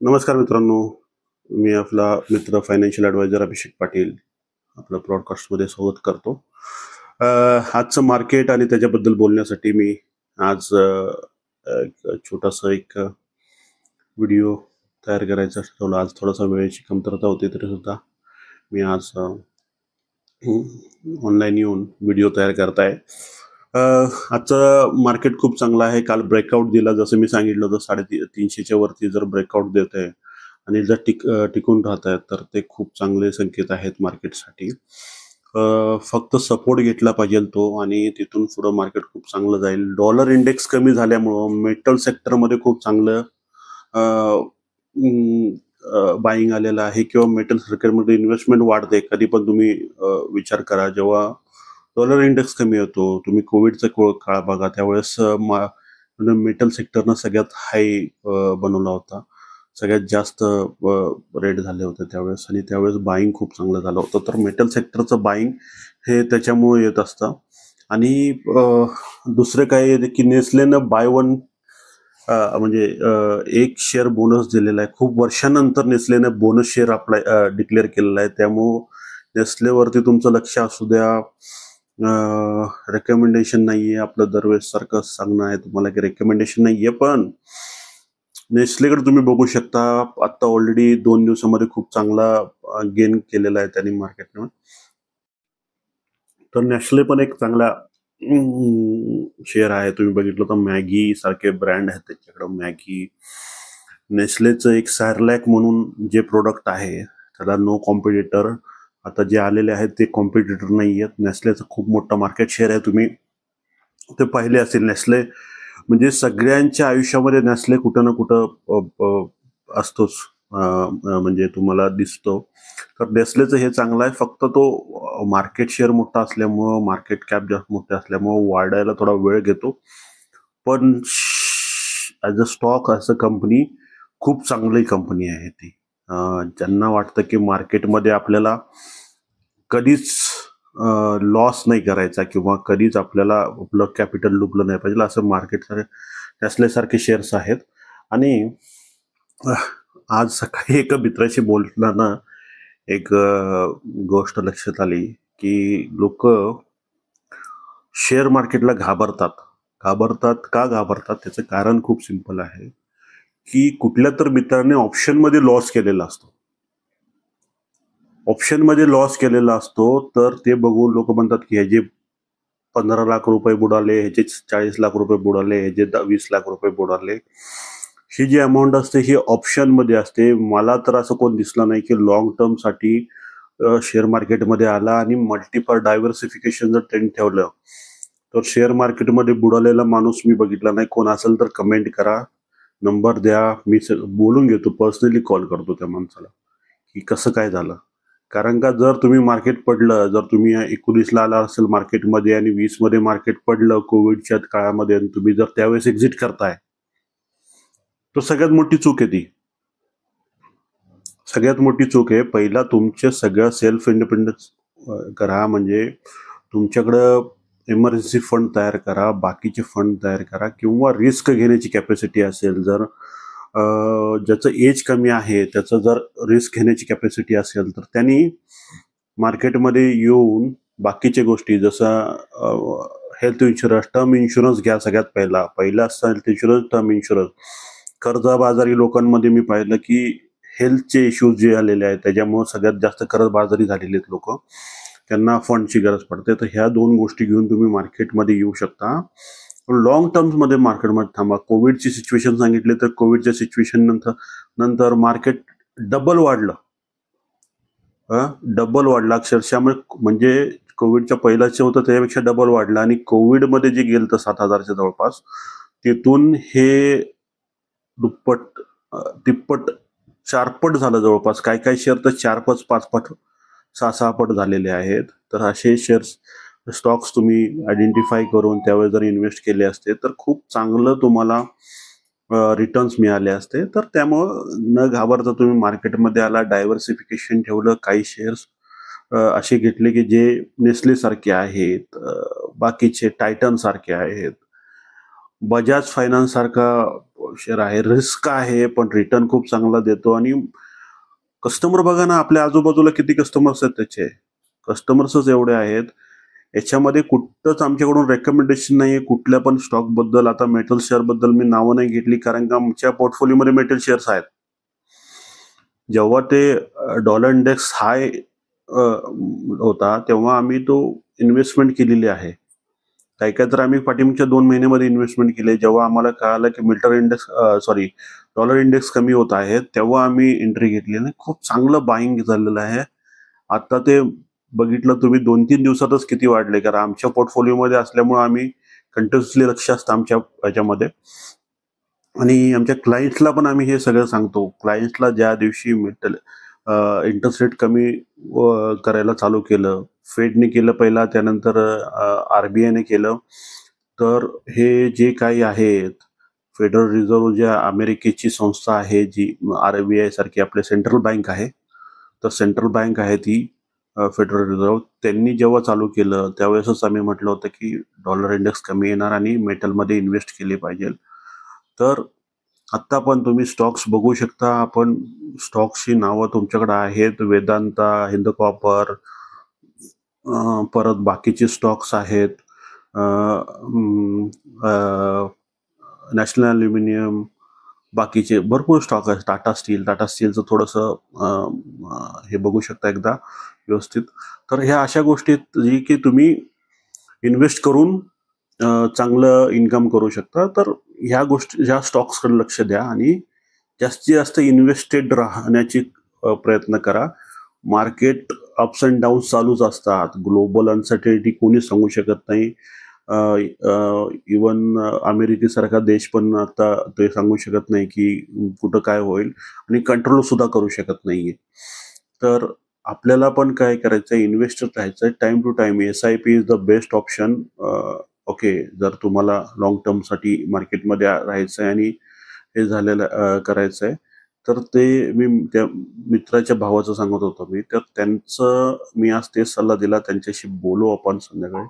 नमस्कार मित्रांनो, मी आपला मित्र फायनान्शियल ॲडवायझर अभिषेक पाटील आपलं ब्रॉडकास्टमध्ये स्वागत करतो. आजचं मार्केट आणि त्याच्याबद्दल बोलण्यासाठी मी आज एक छोटासा एक व्हिडिओ तयार करायचा ठरवला. आज थोडासा वेळेची कमतरता होती तरीसुद्धा मी आज ऑनलाईन येऊन व्हिडिओ तयार करत आहे. आजचं मार्केट खूप चांगलं आहे. काल ब्रेकआउट दिला जसं मी सांगितलं होतं 350च्या वरती जर ब्रेकआउट देत आहे आणि जर टिकून राहत आहेत तर ते खूप चांगले संकेत आहेत मार्केटसाठी. फक्त सपोर्ट घेतला पाहिजे तो आणि तिथून पुढं मार्केट खूप चांगलं जाईल. डॉलर इंडेक्स कमी झाल्यामुळं मेटल सेक्टरमध्ये खूप चांगलं बाईंग आलेलं आहे किंवा मेटल सेक्टरमध्ये इन्व्हेस्टमेंट वाढते. कधी पण तुम्ही विचार करा, जेव्हा डॉलर इंडेक्स कमी होतो, तुम्ही कोविडचा काळ बघा, त्यावेळेस मेटल सेक्टरनं सगळ्यात हाय बनवला होता. सगळ्यात जास्त रेट झाले होते त्यावेळेस आणि त्यावेळेस बाईंग खूप चांगलं झालं होतं. तर मेटल सेक्टरचं बाईंग हे त्याच्यामुळे येत असतं. आणि दुसरं काय आहे की नेस्लेनं बाय वन म्हणजे एक शेअर बोनस दिलेला आहे. खूप वर्षानंतर नेस्लेनं बोनस शेअर अप्लाय डिक्लेअर केलेला आहे. त्यामुळं नेस्लेवरती तुमचं लक्ष असू द्या. रेकमेंडेशन नाहीये, आपलं दरवेळेस सारखं सांगणं आहे तुम्हाला की रेकमेंडेशन नाहीये, पण नेस्लेकडे तुम्ही बघू शकता आता ऑलरेडी 2 दिवसामध्ये खूप चांगला गेन केलेला आहे त्यांनी मार्केटनं. तर नेस्ले पण एक चांगला शेअर आहे. तुम्ही बघितलं तर मॅगी सारखे ब्रँड आहेत त्याच्याकडं. मॅगी, नेस्लेचं एक सॅरलॅक म्हणून जे प्रोडक्ट आहे त्याला नो कॉम्पिटिटर. आता जे आलेले आहेत ते कॉम्पिटिटर नाही आहेत. नेस्लेचं खूप मोठं मार्केट शेअर आहे. तुम्ही ते पाहिले असेल. नेस्ले म्हणजे सगळ्यांच्या आयुष्यामध्ये नेस्ले कुठं ना कुठं असतोच. म्हणजे तुम्हाला दिसतो. तर नेस्लेचं हे चांगलं आहे. फक्त तो मार्केट शेअर मोठा असल्यामुळं, मार्केट कॅप जास्त मोठे असल्यामुळं वाढायला थोडा वेळ घेतो. पण as a stock, as a company खूप चांगली कंपनी आहे ती. ज्यांना वाटतं की मार्केटमध्ये आपल्याला कधीच लॉस नाही करायचा किंवा कधीच आपल्याला आपलं कॅपिटल डुबलं नाही पाहिजे, असं मार्केट त्यासल्यासारखे शेअर्स आहेत. आणि आज सकाळी एका मित्राशी बोलताना एक गोष्ट लक्षात आली की लोक शेअर मार्केटला घाबरतात. का घाबरतात? त्याचं कारण खूप सिंपल आहे की कुठल्या तर मित्राने ऑप्शनमध्ये लॉस केलेला असतो. ऑप्शनमध्ये लॉस केलेला असतो तर ते बघून लोक म्हणतात की ह्याचे 15 लाख रुपये बुडाले, ह्याचे 40 लाख रुपये बुडाले, ह्याचे 20 लाख रुपये बुडाले. ही जी अमाऊंट असते ही ऑप्शनमध्ये असते. मला तर असं कोण दिसलं नाही की लॉंग टर्मसाठी शेअर मार्केटमध्ये आला आणि मल्टिपल डायव्हर्सिफिकेशन जर ट्रेंड ठेवलं तर शेअर मार्केटमध्ये बुडालेला माणूस मी बघितला नाही. कोण असेल तर कमेंट करा, नंबर द्या, मी बोलून घेतो, पर्सनली कॉल करतो त्या माणसाला की कसं काय झालं. कारण का जर तुम्ही मार्केट पडलं, जर तुम्ही 19ला आला असेल मार्केटमध्ये आणि 20मध्ये मार्केट पडलं कोविडच्या काळामध्ये आणि तुम्ही जर त्यावेळेस एक्झिट करताय तर सगळ्यात मोठी चूक आहे ती. सगळ्यात मोठी चूक आहे. पहिला तुमचे सगळं सेल्फ इंडिपेंडन्स करा. म्हणजे तुमच्याकडं इमर्जन्सी फंड तयार करा, बाकीचे फंड तयार करा किंवा रिस्क घेण्याची कॅपॅसिटी असेल. जर ज्याचं एज कमी आहे त्याचं जर रिस्क घेण्याची कॅपॅसिटी असेल तर त्यांनी मार्केटमध्ये येऊन बाकीच्या गोष्टी जसं हेल्थ इन्शुरन्स, टर्म इन्शुरन्स घ्या. सगळ्यात पहिला असतं हेल्थ इन्शुरन्स, टर्म इन्शुरन्स. कर्जबाजारी लोकांमध्ये मी पाहिलं की हेल्थचे इश्यूज जे आलेले आहेत त्याच्यामुळे सगळ्यात जास्त कर्जबाजारी झालेले आहेत लोक. त्यांना फंडची गरज पडते. तर ह्या दोन गोष्टी घेऊन तुम्ही मार्केटमध्ये येऊ शकता. लॉंग टर्म्समध्ये मार्केटमध्ये थांबा. कोविडची सिच्युएशन सांगितली तर कोविडच्या सिच्युएशन नंतर मार्केट डबल वाढलं. डबल वाढला अक्षरशः. म्हणजे कोविडच्या पहिल्याचे होतं त्याच्यापेक्षा डबल वाढलं आणि कोविडमध्ये जे गेलं तर 7,000च्या जवळपास, तिथून हे दुप्पट, तिप्पट, चारपट झालं जवळपास. काही शेअर तर 4-5, 5 पट, 6-6 पट झालेले आहेत. तर असे शेअर्स, स्टॉक्स तुम्ही आयडेंटिफाय करून त्यावेळेस जर इन्व्हेस्ट केले असते तर खूप चांगलं तुम्हाला रिटर्न्स मिळाले असते. तर त्यामुळं न घाबरता तुम्ही मार्केटमध्ये आला, डायव्हर्सिफिकेशन ठेवलं, काही शेअर्स असे घेतले की जे नेस्ले सारखे आहेत, बाकीचे टायटन सारखे आहेत, बजाज फायनान्स सारखा शेअर आहे. रिस्क आहे पण रिटर्न खूप चांगला देतो. आणि कस्टमर बघा ना, आपल्या आजूबाजूला किती कस्टमर्स आहेत त्याचे. कस्टमर्सच एवढे आहेत. याच्यामध्ये कुठंच आमच्याकडून रेकमेंडेशन नाहीये कुठल्या पण स्टॉक बद्दल. आता मेटल शेअर बद्दल मी नावं नाही घेतली कारण का आमच्या पोर्टफोलिओमध्ये मेटल शेअर्स आहेत. जेव्हा ते डॉलर इंडेक्स हाय होता तेव्हा आम्ही तो इन्व्हेस्टमेंट केलेली आहे. काही काय तर आम्ही पाठीमागच्या 2 महिन्यामध्ये इन्व्हेस्टमेंट केले. जेव्हा आम्हाला कळालं की डॉलर इंडेक्स कमी होत आहे तेव्हा आम्ही एंट्री घेतली आणि खूप चांगलं बाईंग झालेलं आहे. आता ते बघितलं तुम्ही 2-3 दिवसातच किती वाढले, कारण आमच्या पोर्टफोलिओमध्ये असल्यामुळे आम्ही कंटिन्युअसली लक्ष असतं आमच्या याच्यामध्ये. आणि आमच्या क्लायंट्सला पण आम्ही हे सगळं सांगतो. क्लायंट्सला ज्या दिवशी इंटरेस्ट रेट कमी करायला चालू केलं, फेडने केलं पहिला, त्यानंतर RBIने केलं. तर हे जे काही आहेत, फेडरल रिझर्व्ह ज्या अमेरिकेची संस्था आहे, जी RBI सारखी आपले सेंट्रल बँक आहे, तर सेंट्रल बँक आहे ती फेडरल रिझर्व्ह, त्यांनी जेव्हा चालू केलं त्यावेळेसच आम्ही म्हटलं होतं की डॉलर इंडेक्स कमी येणार आणि मेटलमध्ये इन्व्हेस्ट केले पाहिजे. तर आत्ता पण तुम्ही स्टॉक्स बघू शकता. आपण स्टॉक्सची नावं तुमच्याकडे आहेत. वेदांता, हिंद कॉपर, परत बाकीचे स्टॉक्स आहेत, नॅशनल ॲल्युमिनियम, बाकीचे भरपूर स्टॉक आहेत. टाटा स्टीलचं थोडंसं हे बघू शकता एकदा व्यवस्थित. तर ह्या अशा गोष्टी जी की तुम्ही इन्व्हेस्ट करून चांगलं इन्कम करू शकता. तर ह्या स्टॉक्सकडे लक्ष द्या आणि जास्तीत जास्त इन्व्हेस्टेड राहण्याची प्रयत्न करा. मार्केट अप्स अँड डाऊन्स चालूच असतात. ग्लोबल अनसर्टेनिटी कोणी सांगू शकत नाही. इवन अमेरिकेसारखा देश पण आता ते सांगू शकत नाही की कुठं काय होईल आणि कंट्रोल सुद्धा करू शकत नाहीये. तर आपल्याला पण काय करायचं, इन्व्हेस्टर राहायचं. Time to time SIP is the best option. Okay, जर तुम्हाला लॉंग टर्मसाठी मार्केटमध्ये राहायचं आहे आणि हे झालेलं करायचं आहे, तर ते मी त्या मित्राच्या भावाचं सांगत होतो मी. तर त्यांचं मी आज तेच सल्ला दिला. त्यांच्याशी बोलू आपण संध्याकाळी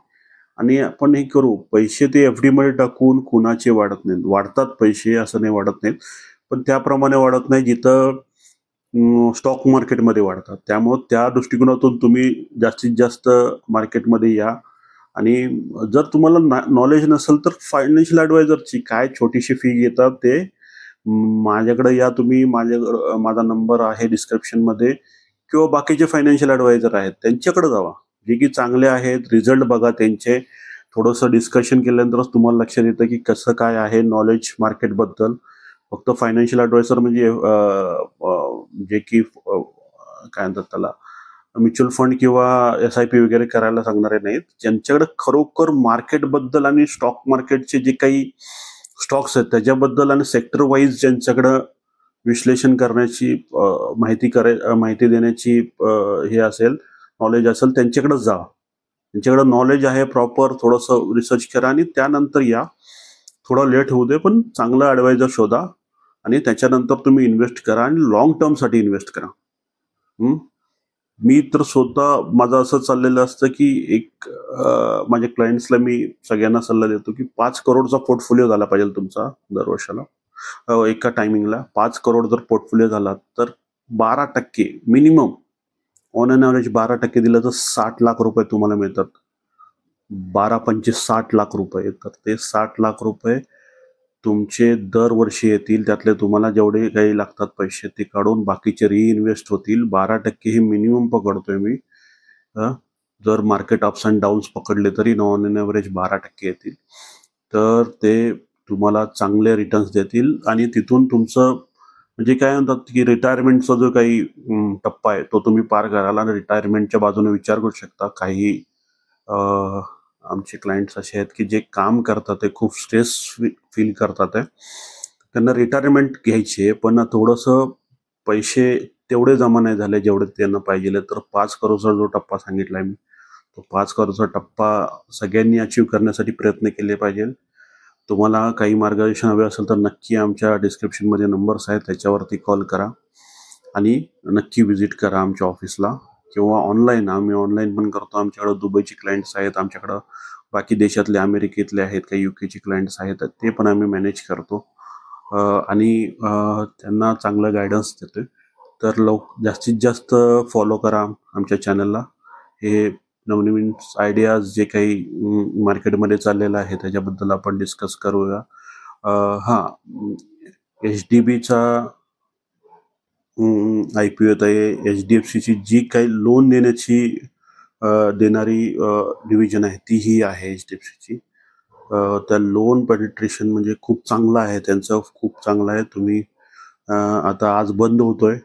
आणि आपण हे करू. पैसे ते FD मध्ये टाकून कुणाचे वाढत नाहीत. वाढतात पैसे, असं नाही वाढत नाहीत, पण त्याप्रमाणे वाढत नाही जिथं स्टॉक मार्केटमध्ये वाढतात. त्यामुळे त्या दृष्टिकोनातून तुम्ही जास्तीत जास्त मार्केटमध्ये या. आणि जर तुम्हाला नॉलेज नसेल तर फायनान्शियल ॲडवायझरची काय छोटीशी फी घेतात ते माझ्याकडे या तुम्ही. माझा नंबर आहे डिस्क्रिप्शनमध्ये, किंवा बाकीचे फायनान्शियल ॲडवायझर आहेत त्यांच्याकडे जावा, जे की चांगले आहेत. रिझल्ट बघा त्यांचे. थोडंसं डिस्कशन केल्यानंतरच तुम्हाला लक्षात येतं की कसं काय आहे नॉलेज मार्केटबद्दल. फक्त फायनान्शियल ॲडवायझर म्हणजे जे की काय म्हणतात त्याला, म्युच्युअल फंड किंवा SIP वगैरे करायला सांगणारे नाहीत. ज्यांच्याकडे खरोखर मार्केटबद्दल आणि स्टॉक मार्केटचे जे काही स्टॉक्स आहेत त्याच्याबद्दल आणि सेक्टर वाईज ज्यांच्याकडं विश्लेषण करण्याची माहिती देण्याची हे असेल, नॉलेज असेल, त्यांच्याकडेच जा. त्यांच्याकडे नॉलेज आहे प्रॉपर. थोडंसं रिसर्च करा आणि त्यानंतर या. थोडा लेट होऊ दे पण चांगला ॲडवायझर शोधा आणि त्याच्यानंतर तुम्ही इन्व्हेस्ट करा आणि लॉंग टर्मसाठी इन्व्हेस्ट करा. मी तर स्वतः माझं असं चाललेलं असतं की माझ्या क्लायंट्सला मी सगळ्यांना सल्ला देतो की 5 करोडचा पोर्टफोलिओ झाला पाहिजे तुमचा दरवर्षाला. एका टायमिंगला 5 करोड जर पोर्टफोलिओ झाला तर 12% मिनिमम, ऑन अन ॲव्हरेज 12% दिलं तर 60 लाख रुपये तुम्हाला मिळतात. 12-5 60 लाख रुपये. तर ते 60 लाख रुपये तुमचे दरवर्षी येतील. त्यातले तुम्हाला जेवढे काही लागतात पैसे ते काढून बाकीचे रिइन्व्हेस्ट होतील. 12% हे मिनिमम पकडतोय मी. जर मार्केट अप्स अँड डाऊन्स पकडले तरी ऑन एन ॲव्हरेज 12% येतील. तर ते तुम्हाला चांगले रिटर्न्स देतील आणि तिथून तुमचं म्हणजे काय म्हणतात की रिटायरमेंटचा जो काही टप्पा आहे तो तुम्ही पार कराल आणि रिटायरमेंटच्या बाजूने विचार करू शकता. काही आमचे क्लायंट्स असे आहेत की जे काम करतात ते खूप स्ट्रेस फील करतात आहे. त्यांना रिटायरमेंट घ्यायची आहे पण थोडंसं पैसे तेवढे जमा नाही झाले जेवढे त्यांना पाहिजे. तर 5 करोडचा जो टप्पा सांगितला आहे मी, तो 5 करोडचा टप्पा सगळ्यांनी अचीव करण्यासाठी प्रयत्न केले पाहिजे. तुम्हाला काही मार्गदर्शन हवे असेल तर नक्की आमच्या डिस्क्रिप्शनमध्ये नंबर्स आहेत, त्याच्यावरती कॉल करा आणि नक्की व्हिजिट करा आमच्या ऑफिसला किंवा ऑनलाईन. आम्ही ऑनलाईन पण करतो. आमच्याकडं दुबईचे क्लायंट्स आहेत, आमच्याकडं बाकी देशातले, अमेरिकेतले आहेत, काही UKचे क्लायंट्स आहेत, ते पण आम्ही मॅनेज करतो. आणि त्यांना चांगलं गायडन्स देतोय. तर जास्तीत जास्त फॉलो करा आमच्या चॅनलला. हे नवनवीन आयडियाज जे काही मार्केटमध्ये चाललेलं आहे त्याच्याबद्दल आपण डिस्कस करूया. हां, HDBचा IPO येत आहे. HDFCची जी काही लोन देणारी डिव्हिजन आहे ती ही आहे HDFCची. त्या लोन पेनिट्रेशन म्हणजे खूप चांगलं आहे त्यांचं, खूप चांगलं आहे. तुम्ही आता आज बंद होतोय.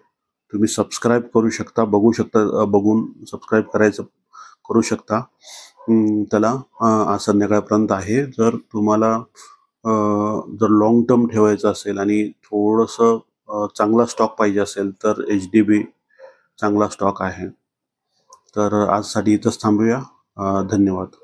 तुम्ही सबस्क्राईब करू शकता, बघू शकता, बघून सबस्क्राईब करू शकता. त्याला आज संध्याकाळपर्यंत आहे. जर तुम्हाला जर लॉंग टर्म ठेवायचं असेल आणि थोडंसं चांगला स्टॉक पाहिजे असेल तर HDB चांगला स्टॉक आहे. तर आजसाठी इथंच थांबूया. धन्यवाद.